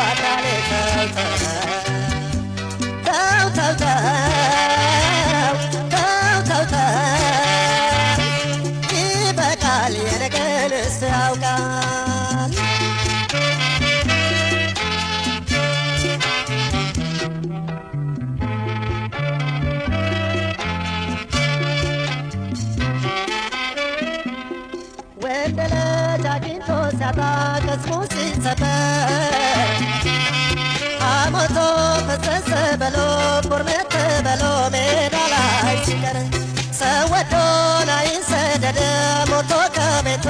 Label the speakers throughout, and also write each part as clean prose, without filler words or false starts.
Speaker 1: ዋካሌ ይበቃል የነገን እስያውቃል ወደለ ጃጊንቶ ሲያጣ ከስሙ ሲሰበር አሞቶ ፈሰሰ በሎ ቁርመት በሎ ሜዳ ላይ ሲቀር ሰው ወዶ ላይሰደድ ሞቶ ከቤቱ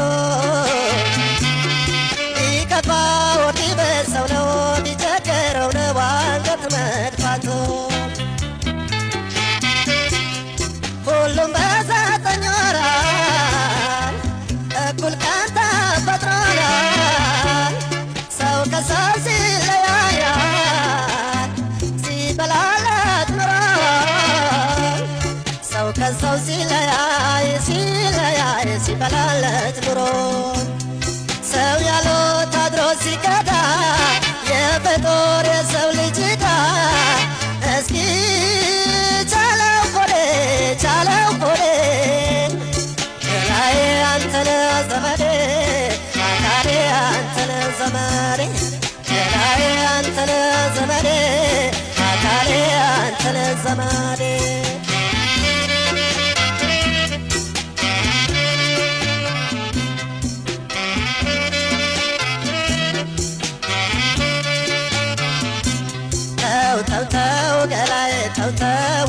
Speaker 1: ቢከፋ ወዲ በሰው ነው ቢቸገረው ነው አንገት መድፋቱ ሁሉም በዘጠኝ ወራት እኩል ቀን ተፈጥሮናል ሰው ከሰው ሲለያያል ሲበላለት ኑሯል ሰው ከሰው ሲለያይ ሲበላለት ኑሮ ሰው ያለው ታድሮ ሲቀዳ የፍጡር የሰው ልጅ ዕዳ እስኪ ቻለው ሆዴ ገላዬ አንተነህ ዘመዴ አካሌ አንተነህ ዘመዴ ገላዬ አንተነህ ዘመዴ አካሌ አንተነህ ዘመዴ ተው ገላዬ ተው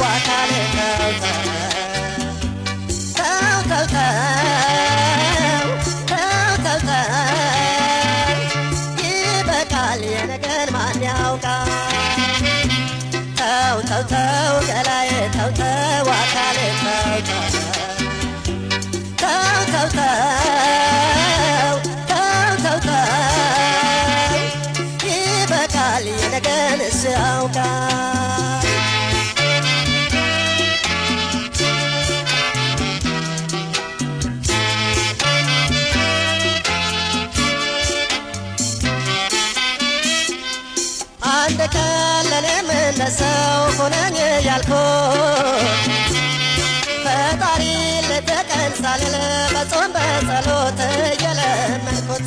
Speaker 1: አካሌ ይበቃል የነገን ማን ያውቃል ተው ገላዬ ተው አካሌ ይበቃል የነገን እስያውቃል አንድ ቀን ለኔም እንደሰው ሆነኝ ያልኩት ፈጣሪ ለተቀን ሳልል በጾም በጸሎት የለመንኩት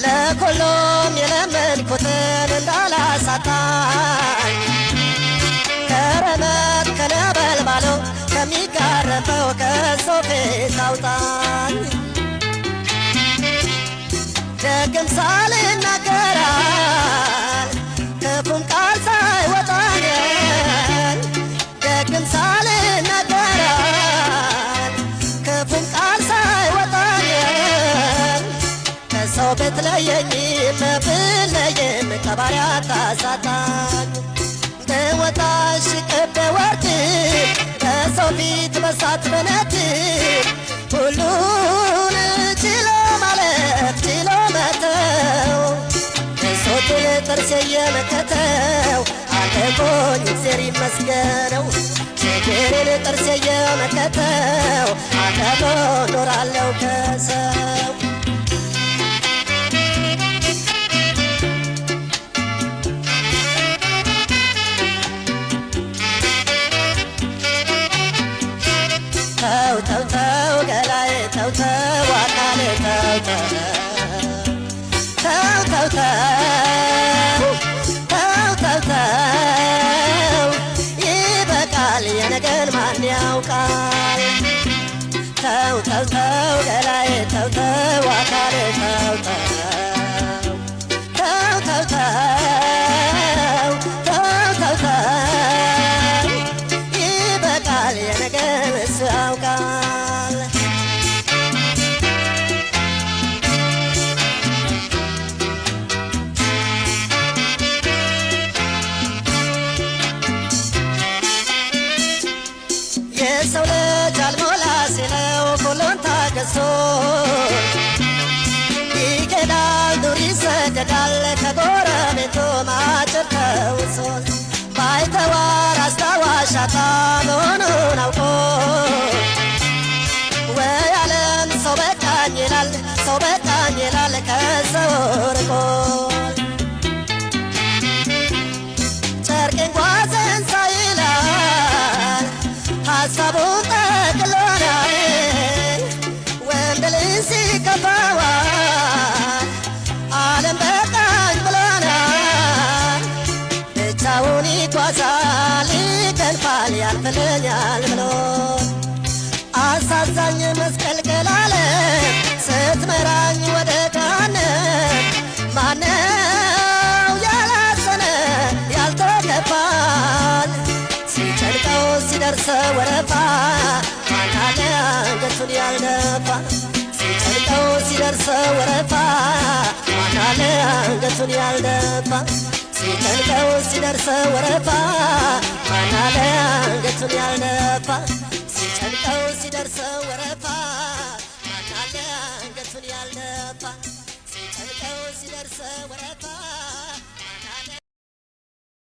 Speaker 1: ለኩሉም የለመንኩትን እንዳላሳጣኝ ከረመት ከነበልባሉ ከሚጋረፈው ከሰው ፊት አውጣኝ ደግም ሳልናገራል ክፉም ቃል ሳይወጣኝ ደግም ሳልናገራል ክፉም ቃል ሳይወጣኝ ከሰው ብትለየኝም ብለይም ከባሪ አታሳጣኝ በወጣሽ በወርድ በሰው ፊት በሳት በነት ሁሉን ችሎ ማለፍ ችሎ መተው ሶትል ጥርሴ የመከተው አለቆኝ እግዚአብሔር ይመስገነው ችግሬን ጥርሴ የመከተው አለቆ ኖራለሁ ከሰው ተው ገላዬ ተው አካሌ ተው ይበቃል የነገን ማን ያውቃል ተው ገላዬ ተው አካሌ ይበቃል የነገን እስያውቃል የሰው ልጅ አልሞላ ሲለው ሁሉን ታገሶ ይገዳል ዱር ይሰደዳል ከጎረቤቱ ማጭር ተውሶ ባይተዋር አስታዋሽ አጣ መሆኑን አውቆ ወይ ዓለም ሰው በቃኝ ይላል ከሰው ርቆ ያልፍልኛል ብሎ አሳዛኝ መስቀልቅል ዓለም ስትመራኝ ወደ ገሃነም ማነው ያላዘነ ያልተከፋል ሲጨንቀው ሲደርሰው ወረፋ ማን አለ አንገቱን ያልደፋ ሲጨንቀው ሲደርሰው ወረፋ ማን አለ አንገቱን ያልደፋ ሲጨንቀው ሲደርሰው ወረፋ ማን አለ አንገቱን ያልደፋ ሲጨንቀው ሲደርሰው ወረፋ ማን አለ አንገቱን ያልደፋ ሲጨንቀው ሲደርሰው ወረፋ